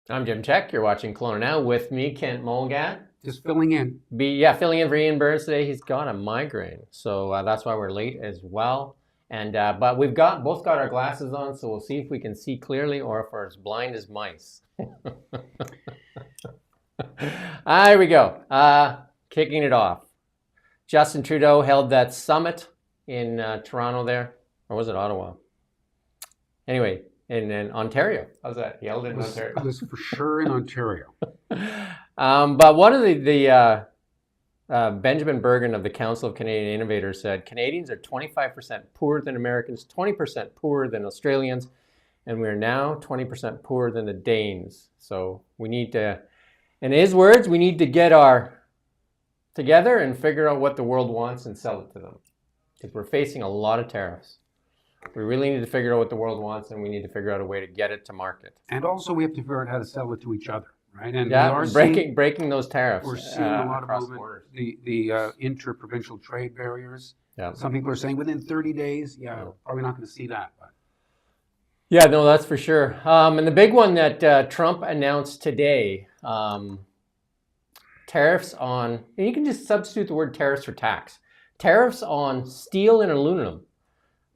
I'm Jim Check. You're watching Kelowna Now with me, Kent Mulgat. Just filling in. Filling in for Ian Burns today. He's got a migraine, so that's why we're late as well. And but we've both got our glasses on, so we'll see if we can see clearly or if we're as blind as mice. Here we go. Kicking it off. Justin Trudeau held that summit in Toronto there, or was it Ottawa? Anyway, in Ontario. How's that? He held it in Ontario. It was for sure in Ontario. But one of the Benjamin Bergen of the Council of Canadian Innovators said Canadians are 25% poorer than Americans, 20% poorer than Australians, and we're now 20% poorer than the Danes. So we need to, in his words, we need to get our together and figure out what the world wants and sell it to them, because we're facing a lot of tariffs. We really need to figure out what the world wants, and we need to figure out a way to get it to market. And also we have to figure out how to sell it to each other, right? And yeah, we are breaking those tariffs. We're seeing a lot of movement. Borders. The inter-provincial trade barriers. Yeah. Some people are saying within 30 days. Yeah, probably not going to see that. But. Yeah, no, that's for sure. And the big one that Trump announced today, tariffs on, and you can just substitute the word tariffs for tax. Tariffs on steel and aluminum.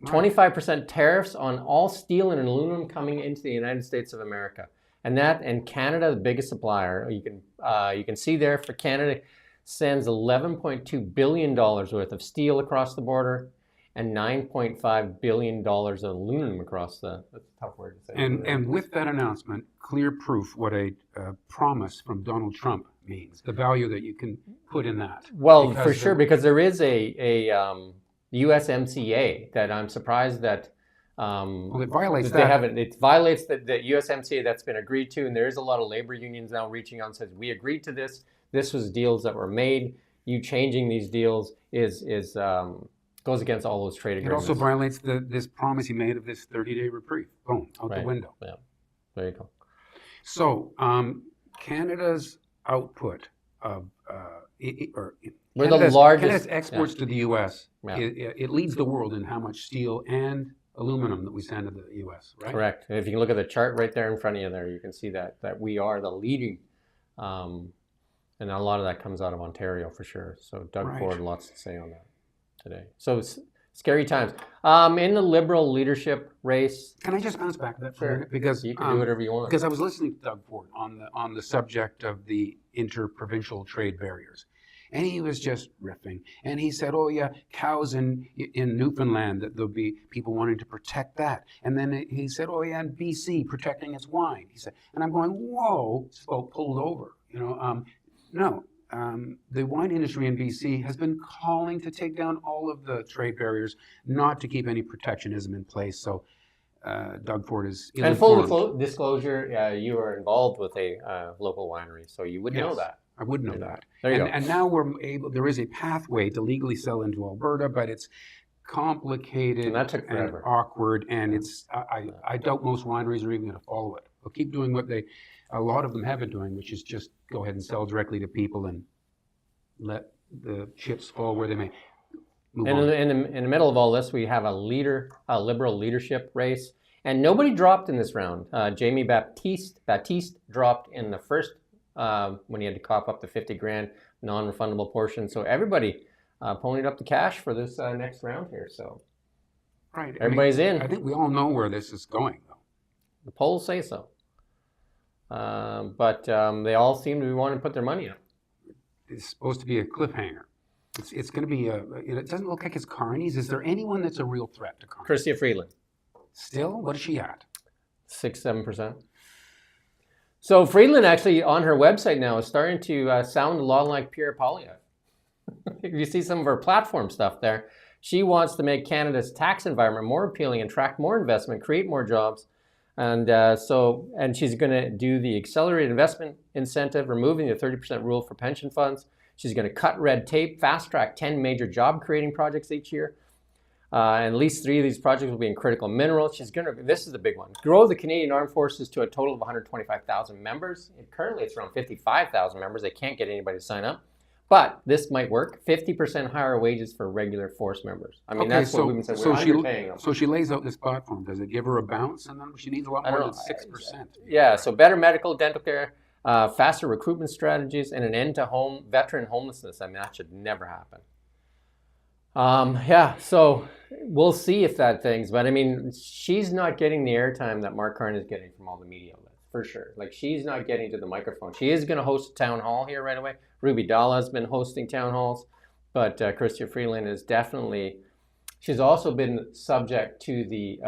25% tariffs on all steel and aluminum coming into the United States of America. And Canada, the biggest supplier, you can see there for Canada, sends $11.2 billion worth of steel across the border and $9.5 billion of aluminum across that's a tough word to say. And with that announcement, clear proof what a promise from Donald Trump means, the value that you can put in that. Well, for sure, because there is a USMCA that I'm surprised that it violates that. They haven't. It violates the USMCA that's been agreed to, and there is a lot of labor unions now reaching out and says we agreed to this. This was deals that were made. You changing these deals is goes against all those trade agreements. It also violates this promise he made of this 30-day reprieve. Boom, out the window. Yeah, there you go. So Canada's output of we're the largest. Canada's exports to the U.S. It leads the world in how much steel and aluminum that we send to the U.S. Right? Correct. And if you can look at the chart right there in front of you, there you can see that we are the leading, and a lot of that comes out of Ontario for sure. So Doug Ford, lots to say on that today. So scary times. In the Liberal leadership race. Can I just bounce back to that for a minute? Because you can do whatever you want. Because I was listening to Doug Ford on the subject of the inter-provincial trade barriers. And he was just riffing. And he said, oh, yeah, cows in Newfoundland, that there'll be people wanting to protect that. And then he said, oh, yeah, in BC, protecting its wine. He said, and I'm going, whoa, so pulled over. No, the wine industry in BC has been calling to take down all of the trade barriers, not to keep any protectionism in place. So Doug Ford is and full disclosure, you are involved with a local winery, so you would know that. I would know that. There you go. And now there is a pathway to legally sell into Alberta, but it's complicated and that took forever. And awkward, and I doubt most wineries are even going to follow it. They'll keep doing what a lot of them have been doing, which is just go ahead and sell directly to people and let the chips fall where they may. In the middle of all this, we have a Liberal leadership race, and nobody dropped in this round. Jamie Baptiste dropped in the first when he had to cough up the $50,000 non-refundable portion. So everybody ponied up the cash for this next round here. So everybody's in. I think we all know where this is going, though. The polls say so. But they all seem to be wanting to put their money up. It's supposed to be a cliffhanger. It's going to be it doesn't look like it's Carney's. Is there anyone that's a real threat to Carney? Chrystia Freeland. Still? What is she at? 6-7%. So Freeland actually on her website now is starting to sound a lot like Pierre Poilievre. If you see some of her platform stuff there, she wants to make Canada's tax environment more appealing, attract more investment, create more jobs. And she's going to do the accelerated investment incentive, removing the 30% rule for pension funds. She's going to cut red tape, fast track 10 major job creating projects each year. And at least 3 of these projects will be in critical minerals. This is the big one, grow the Canadian Armed Forces to a total of 125,000 members. Currently it's around 55,000 members. They can't get anybody to sign up. But this might work. 50% higher wages for regular force members. I mean, that's what we've been saying. We're underpaying them. So she lays out this platform. Does it give her a bounce? And then she needs a lot more than 6%. Yeah, so better medical, dental care, faster recruitment strategies, and an end to home veteran homelessness. I mean, that should never happen. Yeah, so we'll see if that things, but I mean, she's not getting the airtime that Mark Carney is getting from all the media outlets, for sure. Like, she's not getting to the microphone. She is going to host a town hall here right away. Ruby Dalla has been hosting town halls, but Chrystia Freeland is definitely, she's also been subject to the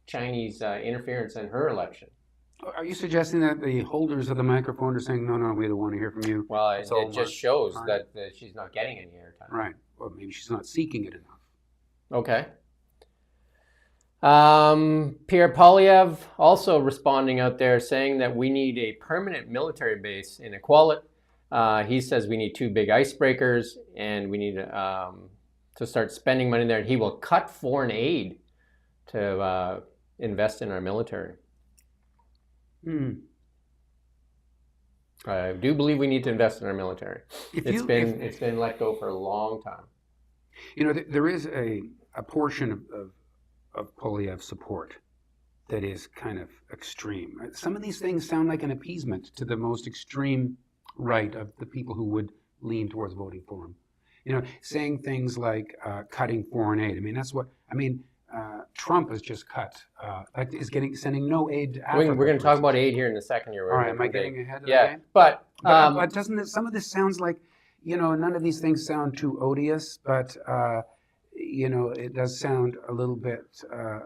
Chinese interference in her election. Are you suggesting that the holders of the microphone are saying, no, we don't want to hear from you? Well, it just shows that she's not getting any airtime. Right. Well, maybe she's not seeking it enough. Okay. Pierre Poilievre also responding out there saying that we need a permanent military base in Iqaluit. He says we need 2 big icebreakers and we need to start spending money there. He will cut foreign aid to invest in our military. I do believe we need to invest in our military. It's been let go for a long time. You know, there is a portion of Poilievre's support that is kind of extreme. Some of these things sound like an appeasement to the most extreme right of the people who would lean towards voting for him. You know, saying things like cutting foreign aid. I mean, that's what I mean. Trump has just cut, sending no aid to Africa. We're going to talk about aid here in a second. All right, am I getting ahead of the game? But doesn't it, some of this sounds like, you know, none of these things sound too odious, but, you know, it does sound a little bit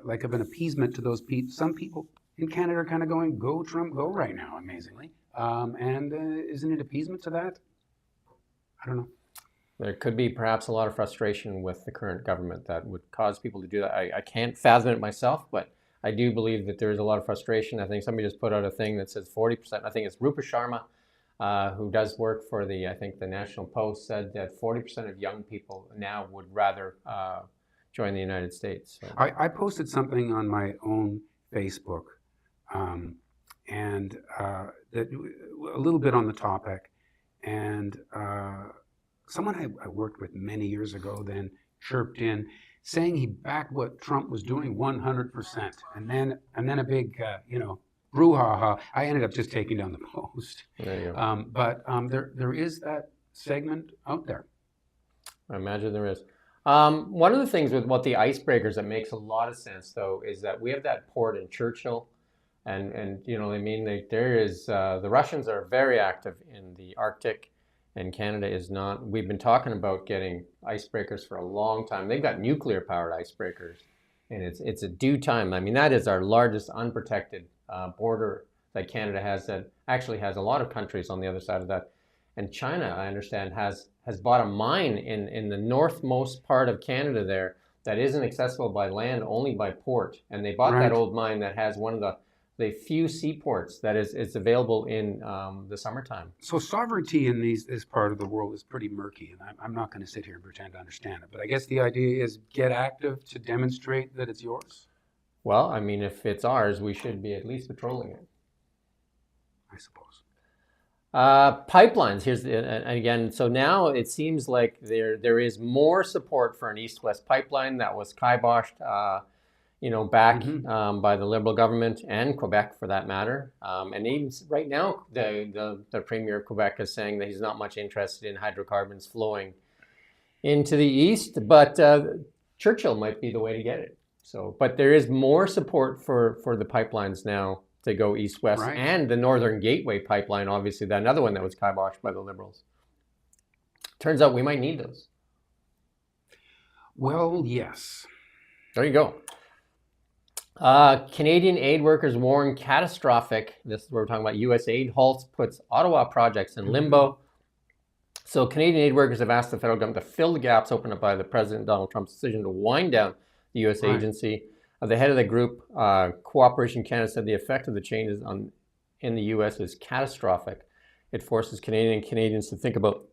like of an appeasement to those people. Some people in Canada are kind of going, go Trump, go right now, amazingly. And isn't it appeasement to that? I don't know. There could be perhaps a lot of frustration with the current government that would cause people to do that. I can't fathom it myself, but I do believe that there is a lot of frustration. I think somebody just put out a thing that says 40%. I think it's Rupa Sharma, who does work for the National Post, said that 40% of young people now would rather join the United States. So. I posted something on my own Facebook, and that a little bit on the topic, and someone I worked with many years ago then chirped in, saying he backed what Trump was doing 100%, and then a big brouhaha. I ended up just taking down the post. There you go. But there is that segment out there. I imagine there is. One of the things with what the icebreakers that makes a lot of sense, though, is that we have that port in Churchill, and you know, I mean, there is the Russians are very active in the Arctic. And Canada is not. We've been talking about getting icebreakers for a long time. They've got nuclear-powered icebreakers, and it's a due time. I mean, that is our largest unprotected border that Canada has. That actually has a lot of countries on the other side of that. And China, I understand, has bought a mine in the northmost part of Canada there that isn't accessible by land, only by port. And they bought that old mine that has one of the few seaports that is available in the summertime. So sovereignty in this part of the world is pretty murky, and I'm not going to sit here and pretend to understand it. But I guess the idea is get active to demonstrate that it's yours. Well, I mean, if it's ours, we should be at least patrolling it. I suppose. Pipelines. Again. So now it seems like there is more support for an east-west pipeline that was kiboshed. Back by the Liberal government and Quebec, for that matter. And even right now, the Premier of Quebec is saying that he's not much interested in hydrocarbons flowing into the east, but Churchill might be the way to get it. So, but there is more support for the pipelines now to go east-west, and the Northern Gateway pipeline, obviously, another one that was kiboshed by the Liberals. Turns out we might need those. Well, yes. There you go. Canadian aid workers warn catastrophic. This is where we're talking about U.S. aid halts, puts Ottawa projects in limbo. So Canadian aid workers have asked the federal government to fill the gaps opened up by the President Donald Trump's decision to wind down the U.S. agency. The head of the group, Cooperation Canada, said the effect of the changes in the U.S. is catastrophic. It forces Canadians to think about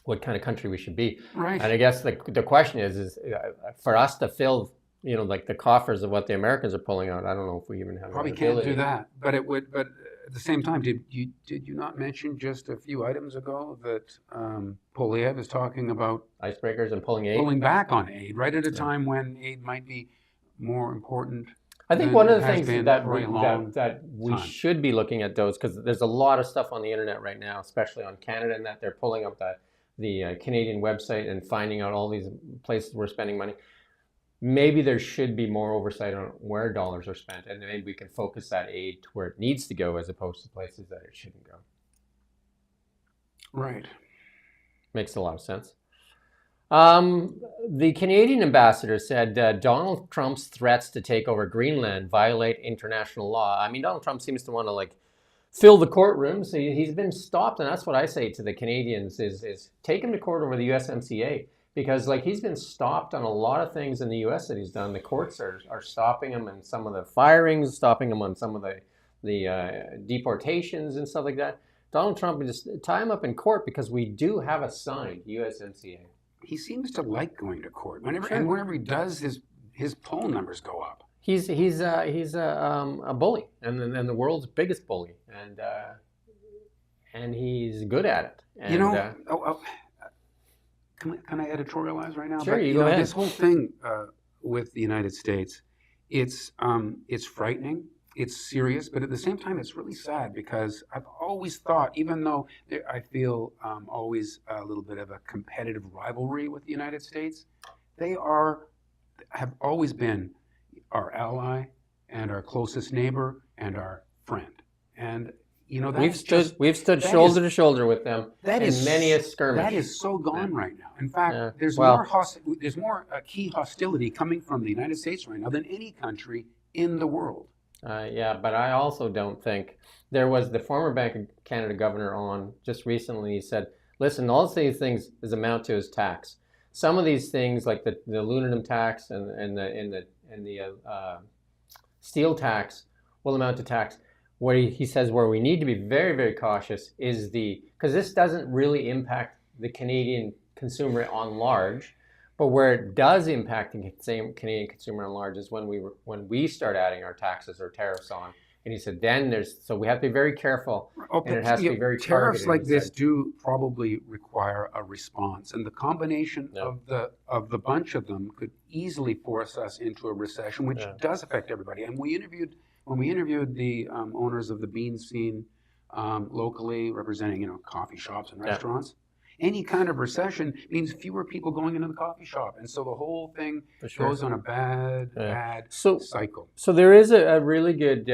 what kind of country we should be. Right. And I guess the question is for us to fill like the coffers of what the Americans are pulling out. I don't know if we even have. Probably can't do that, but it would. But at the same time, did you not mention just a few items ago that Polyev is talking about Icebreakers and pulling aid. pulling back on aid right at a time when aid might be more important I think than one of it the has things been that for a long we time. should be looking at those, because there's a lot of stuff on the internet right now, especially on Canada, and that they're pulling up the Canadian website and finding out all these places we're spending money. Maybe there should be more oversight on where dollars are spent, and maybe we can focus that aid to where it needs to go as opposed to places that it shouldn't go. Right. Makes a lot of sense. The Canadian ambassador said Donald Trump's threats to take over Greenland violate international law. I mean, Donald Trump seems to want to fill the courtrooms. So he's been stopped, and that's what I say to the Canadians is take him to court over the USMCA, because he's been stopped on a lot of things in the US that he's done. The courts are stopping him in some of the firings, stopping him on some of the deportations and stuff like that. Donald Trump would just tie him up in court because we do have a signed USMCA. He seems to like going to court. Whenever he does, his poll numbers go up. He's a bully, and the world's biggest bully, and he's good at it. And, can I editorialize right now? Sure, you go ahead. This whole thing with the United States, it's frightening. It's serious, but at the same time, it's really sad, because I've always thought, even though I feel always a little bit of a competitive rivalry with the United States, they have always been our ally and our closest neighbor and our friend. And we've stood shoulder to shoulder with them in many a skirmish. That is so gone right now. In fact, there's more key hostility coming from the United States right now than any country in the world. But I also don't think there was the former Bank of Canada governor on just recently. He said, "Listen, all these things amount to is tax. Some of these things, like the aluminum tax and the steel tax, will amount to tax." What he says where we need to be very, very cautious is because this doesn't really impact the Canadian consumer on large. But where it does impact the same Canadian consumer at large is when we start adding our taxes or tariffs on. And he said, so we have to be very careful, and it has to be very targeted. Tariffs like this do probably require a response, and the combination of the bunch of them could easily force us into a recession, which does affect everybody. And when we interviewed the owners of the bean scene locally, representing coffee shops and restaurants. Any kind of recession means fewer people going into the coffee shop. And so the whole thing goes on a bad cycle. So there is a really good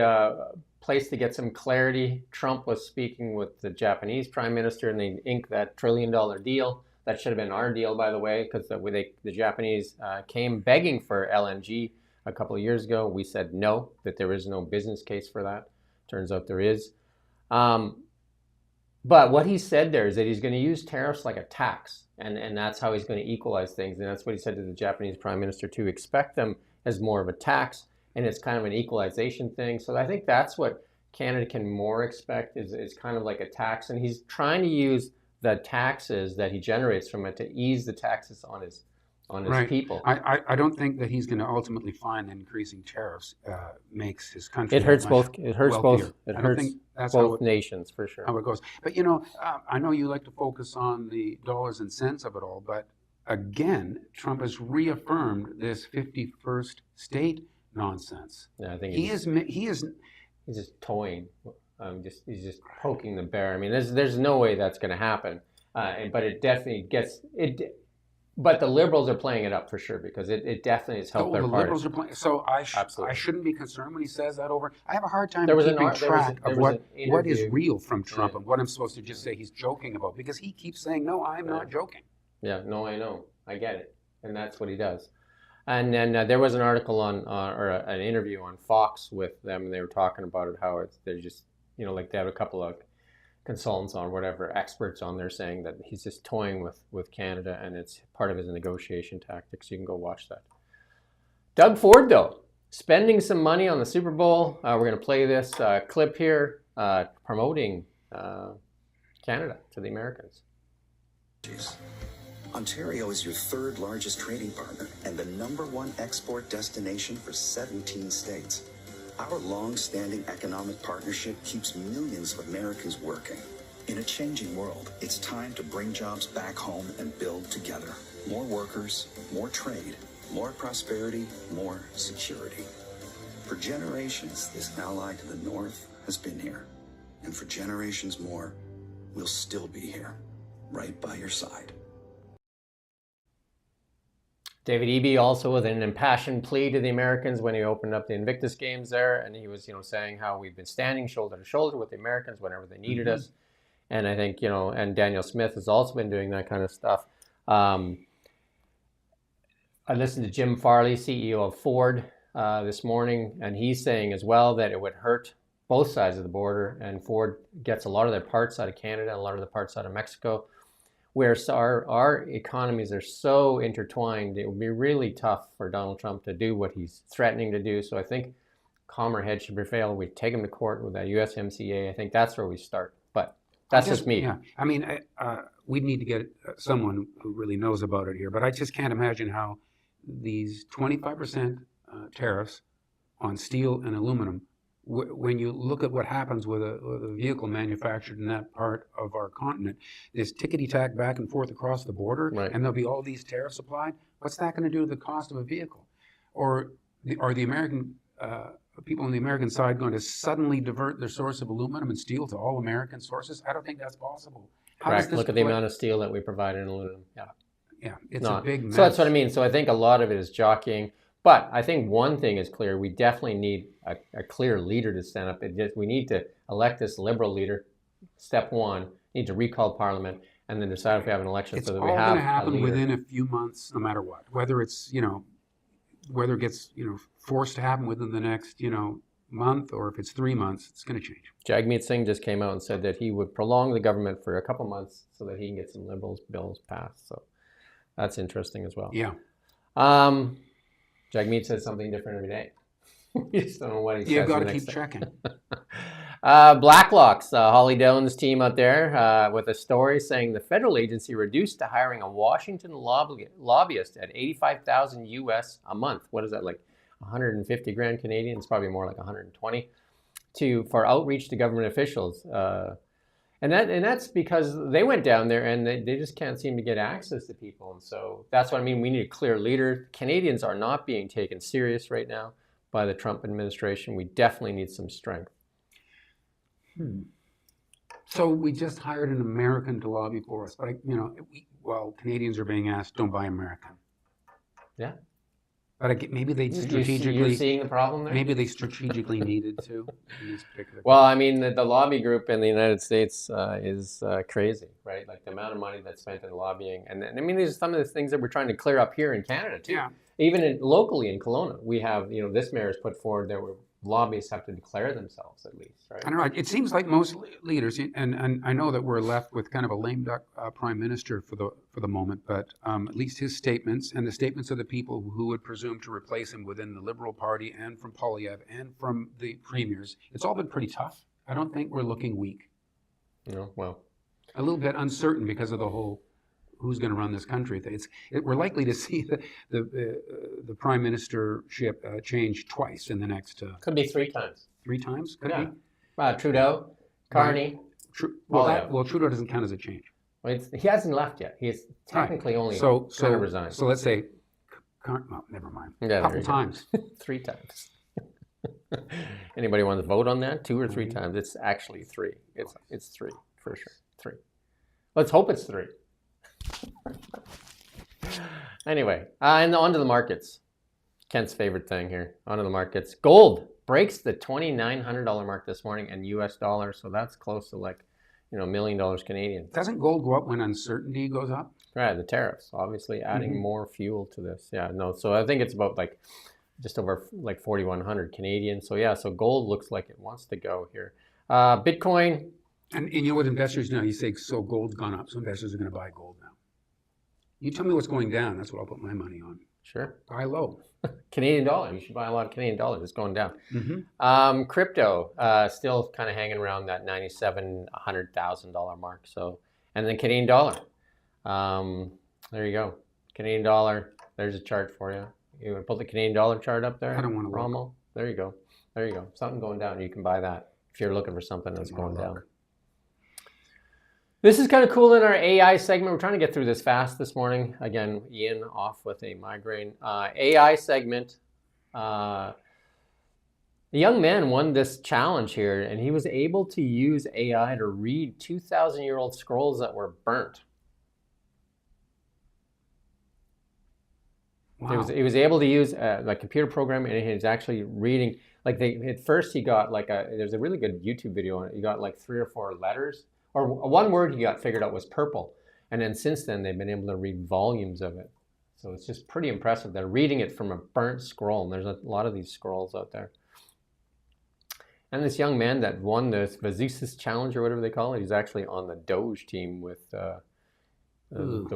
place to get some clarity. Trump was speaking with the Japanese prime minister, and they inked that $1 trillion deal. That should have been our deal, by the way, because the Japanese came begging for LNG a couple of years ago. We said no, that there is no business case for that. Turns out there is. But what he said there is that he's going to use tariffs like a tax, and that's how he's going to equalize things. And that's what he said to the Japanese prime minister, to expect them as more of a tax, and it's kind of an equalization thing. So I think that's what Canada can more expect, is kind of like a tax. And he's trying to use the taxes that he generates from it to ease the taxes on his people. I don't think that he's going to ultimately find that increasing tariffs makes his country. It hurts both. Both nations, for sure. How it goes. But I know you like to focus on the dollars and cents of it all, but again, Trump has reaffirmed this 51st state nonsense. Yeah, I think he's just toying. He's just poking the bear. I mean, there's no way that's going to happen. But it definitely gets it. But the Liberals are playing it up for sure, because it definitely has helped their party. The Liberals are playing. So I shouldn't be concerned when he says that over. I have a hard time keeping track of what is real from Trump and what I'm supposed to just say he's joking about, because he keeps saying, no, I'm not joking. Yeah, no, I know. I get it. And that's what he does. And then there was an article or an interview on Fox with them, and they were talking about it, how they're just, they have a couple of consultants on, whatever, experts on there, saying that he's just toying with Canada, and it's part of his negotiation tactics. You can go watch that. Doug Ford, though, spending some money on the Super Bowl. We're going to play this clip here promoting Canada to the Americans. Ontario is your third largest trading partner and the #1 export destination for 17 states. Our long-standing economic partnership keeps millions of Americans working. In a changing world, it's time to bring jobs back home and build together. More workers, more trade, more prosperity, more security. For generations, this ally to the north has been here. And for generations more, we'll still be here, right by your side. David Eby also with an impassioned plea to the Americans when he opened up the Invictus Games there, and he was, saying how we've been standing shoulder to shoulder with the Americans whenever they needed us. And I think, and Daniel Smith has also been doing that kind of stuff. I listened to Jim Farley, CEO of Ford, this morning, and he's saying as well that it would hurt both sides of the border, and Ford gets a lot of their parts out of Canada, a lot of the parts out of Mexico, where our economies are so intertwined. It would be really tough for Donald Trump to do what he's threatening to do. So I think calmer heads should prevail. We take him to court with that USMCA. I think that's where we start. But that's just me. Yeah, I mean, we need to get someone who really knows about it here. But I just can't imagine how these 25% tariffs on steel and aluminum, when you look at what happens with a vehicle manufactured in that part of our continent, this tickety-tack back and forth across the border, and there'll be all these tariffs applied. What's that going to do to the cost of a vehicle? Or are the American people on the American side going to suddenly divert their source of aluminum and steel to all American sources? I don't think that's possible. Correct. Look at the amount of steel that we provide in aluminum. Yeah, it's a big mess. So that's what I mean. So I think a lot of it is jockeying. But I think one thing is clear. We definitely need a clear leader to stand up. We need to elect this liberal leader. Step one, need to recall Parliament and then decide if we have an election so that we have a leader. It's all going to happen within a few months, no matter what. Whether it's, whether it gets, forced to happen within the next, month, or if it's 3 months, it's going to change. Jagmeet Singh just came out and said that he would prolong the government for a couple months so that he can get some liberals bills passed. So that's interesting as well. Yeah. Jagmeet says something different every day. You just don't know what he says. You've got to keep checking. Blacklock's Holly Dillon's team out there with a story saying the federal agency reduced to hiring a Washington lobbyist at $85,000 US a month. What is that, like 150 grand Canadian? It's probably more like 120 for outreach to government officials. And that's because they went down there and they just can't seem to get access to people. And so that's what I mean. We need a clear leader. Canadians are not being taken serious right now by the Trump administration. We definitely need some strength. So we just hired an American to lobby for us. But, while Canadians are being asked, don't buy American. Yeah. But maybe they strategically... You're seeing the problem there? Maybe they strategically needed to in this particular case. Well, I mean, the lobby group in the United States is crazy, right? Like the amount of money that's spent in lobbying. And I mean, these are some of the things that we're trying to clear up here in Canada, too. Yeah. Even locally in Kelowna, we have, this mayor has put forward that lobbyists have to declare themselves at least, right? I don't know. It seems like most leaders, and I know that we're left with kind of a lame duck prime minister for the moment, but at least his statements and the statements of the people who would presume to replace him within the Liberal Party and from Poilievre and from the premiers, it's all been pretty tough. I don't think we're looking weak. Well, a little bit uncertain because of the whole who's going to run this country. We're likely to see the prime ministership change twice in the next... Could be 3 times. 3 times? Could be. Trudeau, Carney. Well, Trudeau doesn't count as a change. Well, he hasn't left yet. He's technically only kind of resigned. So let's say, never mind. A couple times. 3 times. Anybody want to vote on that? 2 or 3 times? It's actually 3. It's 3 for sure. 3. Let's hope it's 3. Anyway, and on to the markets. Kent's favorite thing here. On to the markets. Gold breaks the $2,900 mark this morning in US dollars, so that's close to like, $1 million Canadian. Doesn't gold go up when uncertainty goes up? Right, the tariffs obviously adding more fuel to this. Yeah, no, so I think it's about like just over like 4,100 Canadian. So yeah, so gold looks like it wants to go here. Bitcoin. And you know what investors know? You say, so gold's gone up, so investors are going to buy gold now. You tell me what's going down, that's what I'll put my money on. Sure. Buy low. Canadian dollar. You should buy a lot of Canadian dollars. It's going down. Crypto, still kind of hanging around that $100,000 mark. So, and then Canadian dollar. There you go. Canadian dollar. There's a chart for you. You want to put the Canadian dollar chart up there? I don't want to. Rommel. There you go. There you go. Something going down. You can buy that if you're looking for something that's going down. This is kind of cool in our AI segment. We're trying to get through this fast this morning. Again, Ian off with a migraine. AI segment. A young man won this challenge here, and he was able to use AI to read 2,000-year-old scrolls that were burnt. Wow. He was able to use like computer program, and he was actually reading. Like at first, he got like there's a really good YouTube video on it. He got like 3 or 4 letters, or one word he got figured out was purple, and then since then they've been able to read volumes of it. So it's just pretty impressive. They're reading it from a burnt scroll, and there's a lot of these scrolls out there. And this young man that won the Vazusis Challenge or whatever they call it, he's actually on the Doge team with the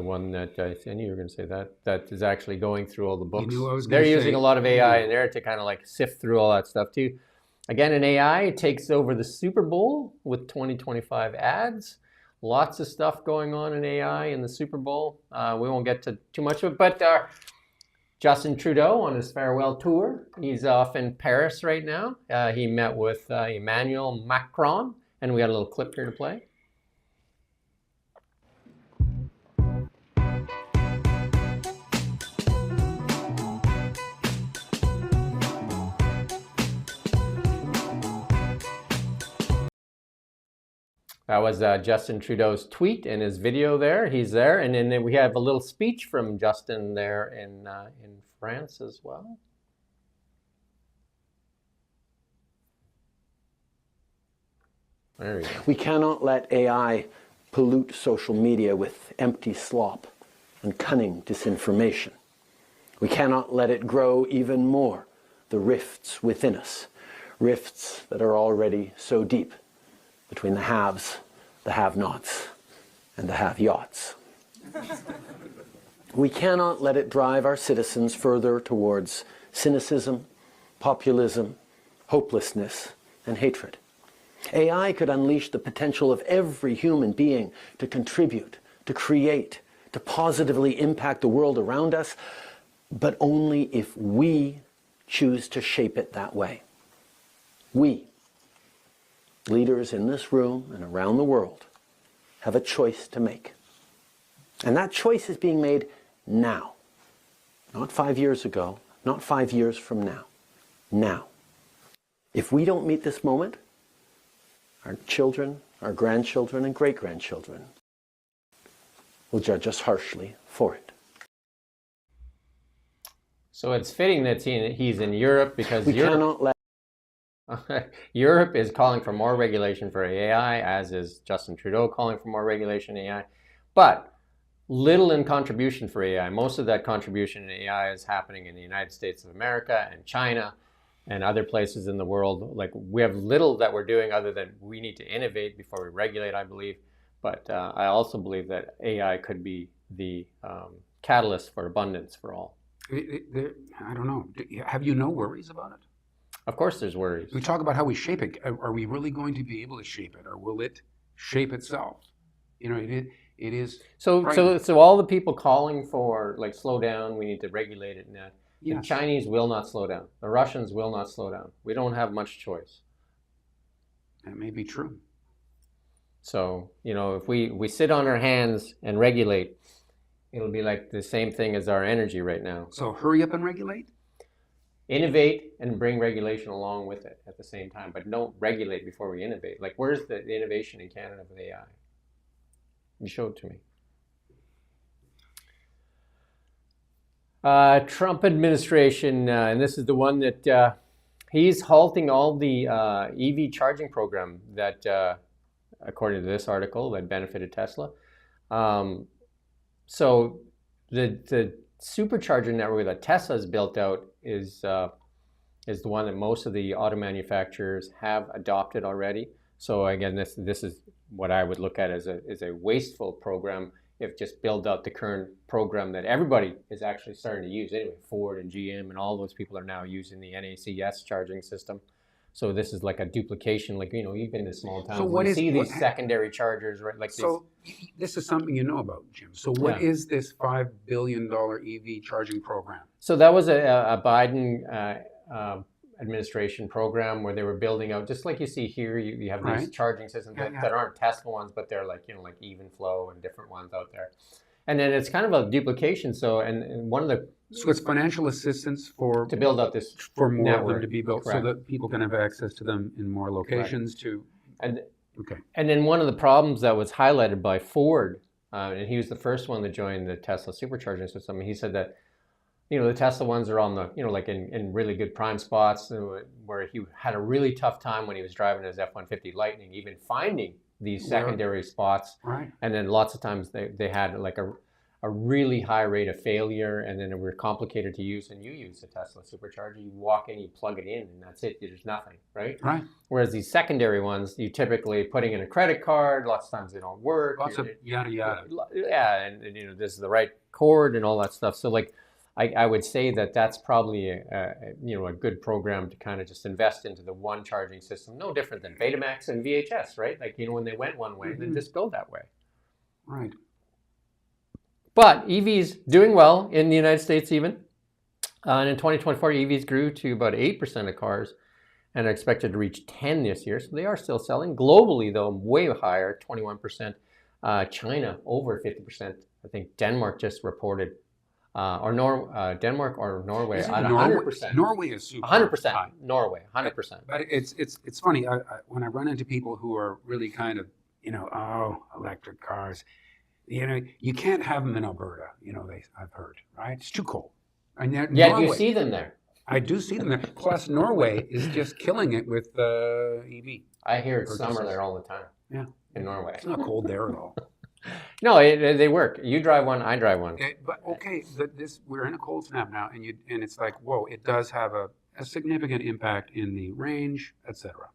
one that I knew you were going to say that is actually going through all the books. You knew I was They're gonna using say, a lot of AI in there to kind of like sift through all that stuff too. Again, in AI, it takes over the Super Bowl with 2025 ads. Lots of stuff going on in AI in the Super Bowl. We won't get to too much of it, but Justin Trudeau on his farewell tour. He's off in Paris right now. He met with Emmanuel Macron, and we got a little clip here to play. That was Justin Trudeau's tweet and his video there. He's there. And then we have a little speech from Justin there in France as well. There we go. We cannot let AI pollute social media with empty slop and cunning disinformation. We cannot let it grow even more the rifts within us, rifts that are already so deep between the haves, the have-nots, and the have-yachts. We cannot let it drive our citizens further towards cynicism, populism, hopelessness, and hatred. AI could unleash the potential of every human being to contribute, to create, to positively impact the world around us, but only if we choose to shape it that way. We, leaders in this room and around the world, have a choice to make. And that choice is being made now. Not 5 years ago, not 5 years from now. Now. If we don't meet this moment, our children, our grandchildren, and great-grandchildren will judge us harshly for it. So it's fitting that he's in Europe because We cannot let Europe is calling for more regulation for AI, as is Justin Trudeau calling for more regulation in AI, but little in contribution for AI. Most of that contribution in AI is happening in the United States of America and China and other places in the world. Like, we have little that we're doing other than we need to innovate before we regulate, I believe. But I also believe that AI could be the catalyst for abundance for all. I don't know. Have you no worries about it? Of course there's worries. We talk about how we shape it. Are we really going to be able to shape it, or will it shape itself? You know, it is. So all the people calling for, like, slow down, we need to regulate it and that. Yes. The Chinese will not slow down. The Russians will not slow down. We don't have much choice. That may be true. So, you know, if we sit on our hands and regulate, it'll be like the same thing as our energy right now. So hurry up and regulate? Innovate and bring regulation along with it at the same time, but don't regulate before we innovate. Like, where's the innovation in Canada with AI? You show it to me. Trump administration, and this is the one that he's halting all the EV charging program that, according to this article, that benefited Tesla. So the supercharger network that Tesla's built out is the one that most of the auto manufacturers have adopted already. So again, this is what I would look at as a wasteful program if just build out the current program that everybody is actually starting to use anyway. Ford and GM and all those people are now using the NACS charging system. So this is like a duplication, like, you know, you've been to small towns. So what you is see these secondary chargers, right? Like, so this is something you know about, Jim. So what is this $5 billion EV charging program? So that was a Biden administration program where they were building out, just like you see here, you have these Right. charging systems Yeah, yeah. that aren't Tesla ones, but they're like, like even flow and different ones out there. And then it's kind of a duplication. So, and one of the, So it's financial assistance for to build out this for more of them network. to be built, Correct. so that people can have access to them in more locations. And Okay. And then one of the problems that was highlighted by Ford, and he was the first one to join the Tesla supercharging system. He said that, the Tesla ones are on the, like in really good prime spots, where he had a really tough time when he was driving his F-150 Lightning, even finding these secondary spots. Right. And then lots of times they had like a really high rate of failure, and then it were complicated to use. And you use a Tesla supercharger, you walk in, you plug it in, and that's it. There's nothing, right? Right. Whereas these secondary ones, you typically putting in a credit card. Lots of times they don't work. Lots of yada yada. Yeah, and this is the right cord and all that stuff. So like, I would say that's probably a good program to kind of just invest into the one charging system. No different than Betamax and VHS, right? Like when they went one way, then just go that way. Right. But EVs doing well in the United States even. And in 2024, EVs grew to about 8% of cars and are expected to reach 10 this year. So they are still selling. Globally, though, way higher, 21%. China, over 50%. I think Denmark just reported, Denmark or Norway, Isn't 100%. Norway is super 100%. high. Norway, 100%. But it's funny. When I run into people who are really kind of, electric cars, you can't have them in Alberta. I've heard, right? It's too cold. And yet Yeah, Norway, you see them there. I do see them there. Plus, Norway is just killing it with EV. I hear it's Purchases. summer there all the time. Yeah. In Norway. It's not cold there at all. No, they work. You drive one, I drive one. We're in a cold snap now, and it's like, whoa, it does have a significant impact in the range, etc.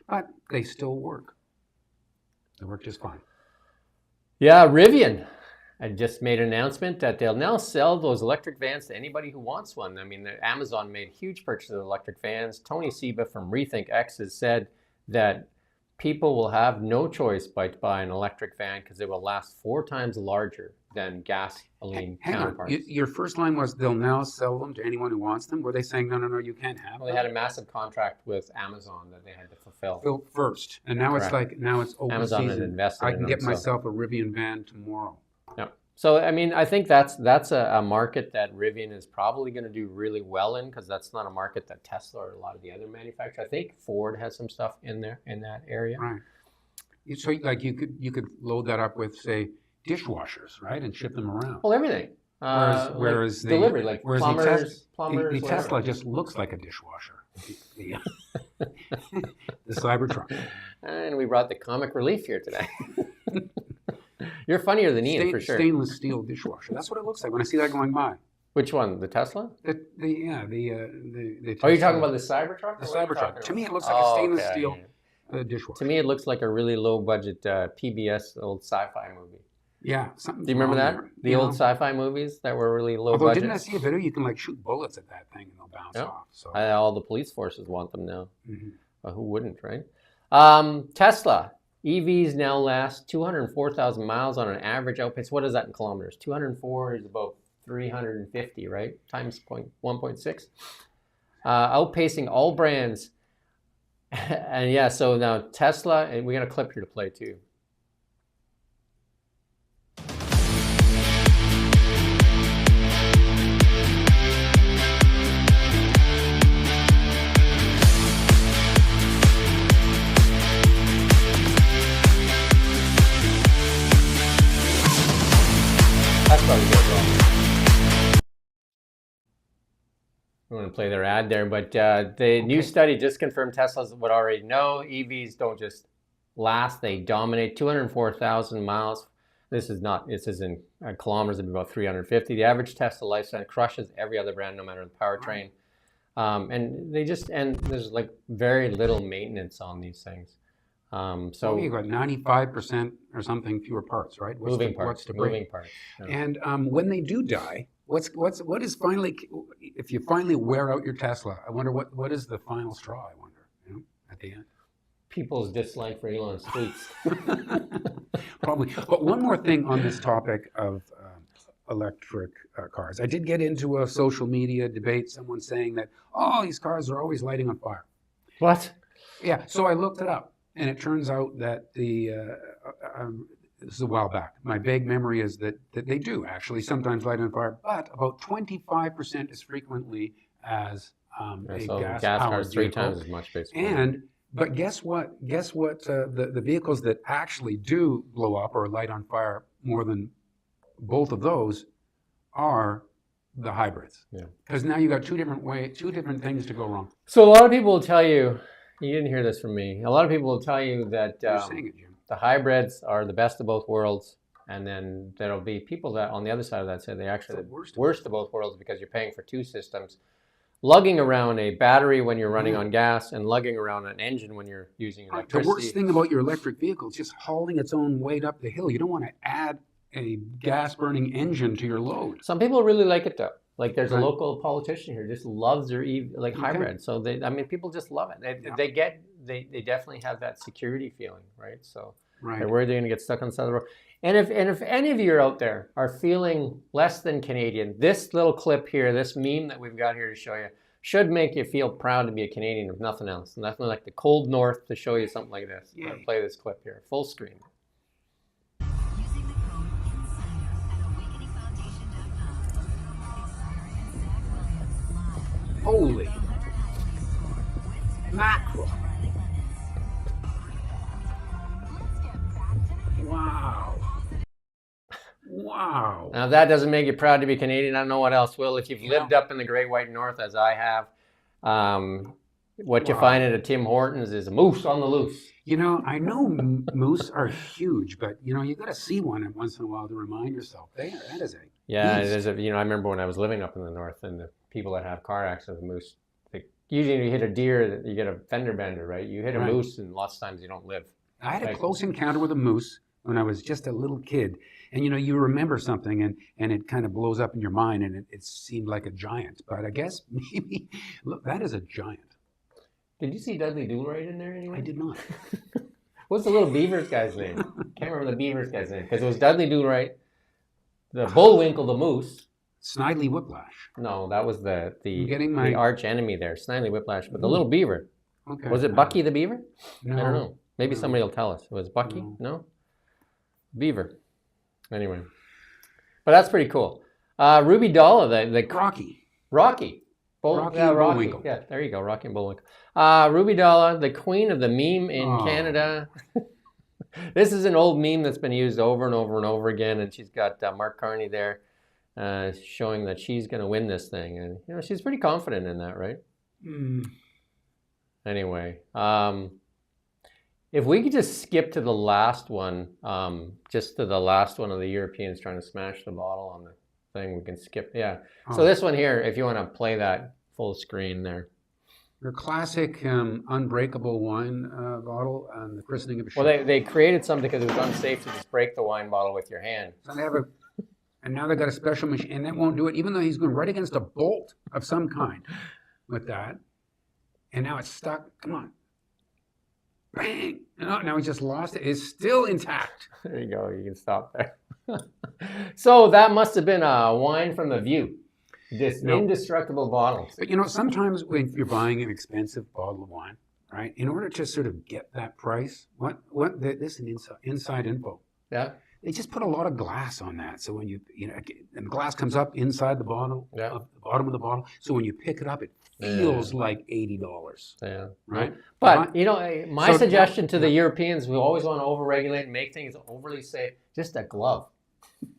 But they still work. They work just fine. Yeah, Rivian. I just made an announcement that they'll now sell those electric vans to anybody who wants one. I mean, Amazon made huge purchases of electric vans. Tony Seba from Rethink X has said that people will have no choice but to buy an electric van because it will last 4 times larger than gasoline Hang on. counterparts. Your first line was they'll now sell them to anyone who wants them. Were they saying no, you can't have Well, them? they had a massive contract with Amazon that they had to fulfill. Built first, and now it's Correct. like it's open Amazon had season. invested I in can them, get so- myself a Rivian van tomorrow. Yeah. So, I mean, I think that's a market that Rivian is probably going to do really well in, because that's not a market that Tesla or a lot of the other manufacturers. I think Ford has some stuff in there in that area. Right. So like you could load that up with, say, dishwashers, right, and ship them around. Well, everything. Whereas like delivery, like whereas plumbers, the whatever. Tesla just looks like a dishwasher. The Cybertruck. And we brought the comic relief here today. You're funnier than Ian, for sure. Stainless steel dishwasher. That's what it looks like when I see that going by. Which one? The Tesla? The Are you talking about the Cybertruck? The or what are you Cybertruck. talking To me, about? it looks like a stainless okay, steel yeah. dishwasher. To me, it looks like a really low budget PBS old sci-fi movie. Yeah, something. Do you remember that? The old sci-fi movies that were really low Although budget? didn't I see a video? You can like shoot bullets at that thing and they'll bounce Yeah. off. So All the police forces want them now. Mhm. Well, who wouldn't, right? Tesla. EVs now last 204,000 miles on an average outpace. What is that in kilometers? 204 is about 350, right? Times 1.6. Outpacing all brands. And yeah, so now Tesla, and we got a clip here to play too. That's probably good. We want to play their ad there, but the new study just confirmed Tesla's would already know. EVs don't just last; they dominate. 204,000 miles. This is in kilometers. It'd be about 350. The average Tesla lifespan crushes every other brand, no matter the powertrain. And there's like very little maintenance on these things. So you got 95% or something fewer parts, right? moving parts. Yeah. And when they do die, what is finally, if you finally wear out your Tesla, I wonder what is the final straw, I wonder, at the end? People's dislike for Elon's tweets. Probably. But one more thing on this topic of electric cars. I did get into a social media debate, someone saying that, oh, these cars are always lighting on fire. What? Yeah, so I looked it up, and it turns out that this is a while back. My vague memory is that they do actually sometimes light on fire, but about 25% as frequently as a So gas gas-powered cars 3 vehicle. times as much, basically. But guess what? The vehicles that actually do blow up or light on fire more than both of those are the hybrids. Yeah. Because now you got two different things to go wrong. So a lot of people will tell you, you didn't hear this from me. A lot of people will tell you that You're saying it, Jim. the hybrids are the best of both worlds, and then there'll be people that on the other side of that say they actually It's the the worst of both worlds because you're paying for 2 systems, lugging around a battery when you're running on gas and lugging around an engine when you're using The electricity. worst thing about your electric vehicle is just hauling its own weight up the hill. You don't want to add a gas-burning engine to your load. Some people really like it though. Like there's a Right. local politician here just loves their Okay. hybrid. So people just love it. They definitely have that security feeling, right? So Right. they're worried they're going to get stuck on the side of the road. And if any of you out there are feeling less than Canadian, this little clip here, this meme that we've got here to show you, should make you feel proud to be a Canadian, if nothing else. Nothing like the cold north to show you something like this. I'm going to play this clip here, full screen. Using the code INSIDER at awakeningfoundation.com. Inspire and Zach Williams live. Holy mackerel. Wow. Wow. Now, if that doesn't make you proud to be Canadian, I don't know what else will. If you've Yeah. lived up in the Great White North, as I have, what you Wow. find at a Tim Hortons is a moose on the loose. You know, I know moose are huge, but you know, you got to see one once in a while to remind yourself. That is a Yeah, beast. it is. I remember when I was living up in the north, and the people that have car accidents with moose, usually you hit a deer, you get a fender bender, right? You hit a Right. moose, and lots of times you don't live. I had a Like- close encounter with a moose when I was just a little kid. And you know, you remember something and it kind of blows up in your mind and it seemed like a giant. But I guess maybe, look, that is a giant. Did you see Dudley Do-Right in there anyway? I did not. What's the little Beavers guy's name? Can't remember the Beavers guy's name because it was Dudley Do-Right, the Bullwinkle, the moose. Snidely Whiplash. No, that was the I'm getting my- the arch enemy there, Snidely Whiplash. But the little beaver, Okay. was it Bucky the Beaver? No. I don't know. Maybe No. somebody will tell us. It was Bucky? No. No? Beaver. Anyway, but that's pretty cool. Ruby Dalla, the Rocky. Rocky. Rocky and Bullwinkle. Yeah, there you go, Rocky and Bullwinkle. Ruby Dalla, the queen of the meme in Oh. Canada. This is an old meme that's been used over and over and over again, and she's got Mark Carney there showing that she's going to win this thing. And, you know, she's pretty confident in that, right? Mm. Anyway, if we could just skip to the last one, just to the last one of the Europeans trying to smash the bottle on the thing, we can skip. Yeah. So Oh. this one here, if you want to play that full screen there. Your classic unbreakable wine bottle and the christening of a ship. Well, they created something because it was unsafe to just break the wine bottle with your hand. So they have and now they've got a special machine, and that won't do it, even though he's going right against a bolt of some kind with that. And now it's stuck. Come on. Bang! No, now he just lost it. It's still intact. There you go. You can stop there. So that must have been a wine from the View. This No. indestructible bottles. But you know, sometimes when you're buying an expensive bottle of wine, right, in order to sort of get that price, this is inside info. Yeah. They just put a lot of glass on that. So when and the glass comes up inside the bottle, Yeah. of the bottom of the bottle. So when you pick it up, it feels like $80, Yeah. right? But, you know, my So- suggestion to the Europeans who always want to overregulate and make things overly safe, just a glove.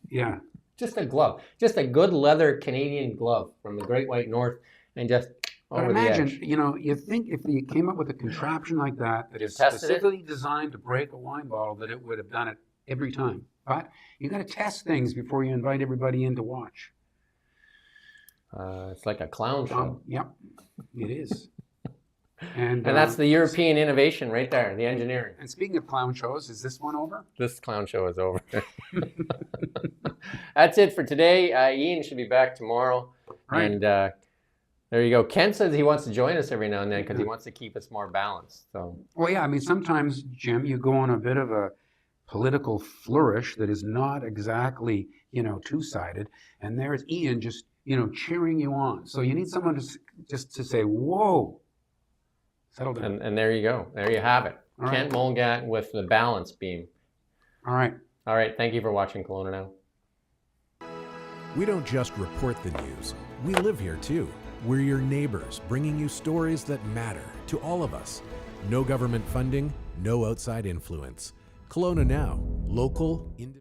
Yeah. Just a glove. Just a good leather Canadian glove from the Great White North and just But over the imagine, edge. you know, you think if you came up with a contraption like that that is tested it? specifically designed to break a wine bottle, that it would have done it every time. But you got to test things before you invite everybody in to watch. It's like a clown show. Yep, it is. And And that's the European innovation right there, the engineering. And speaking of clown shows, is this one over? This clown show is over. That's it for today. Ian should be back tomorrow. Right. And there you go. Ken says he wants to join us every now and then because he wants to keep us more balanced. So Well, yeah, I mean, sometimes, Jim, you go on a bit of a political flourish that is not exactly, two-sided. And there's Ian just, cheering you on. So you need someone just to say, whoa, settle down. And there you go. There you have it. All right. Kent Mulgat with the balance beam. All right. All right. Thank you for watching Kelowna Now. We don't just report the news. We live here too. We're your neighbors, bringing you stories that matter to all of us. No government funding, no outside influence. Kelowna Now, local, independent.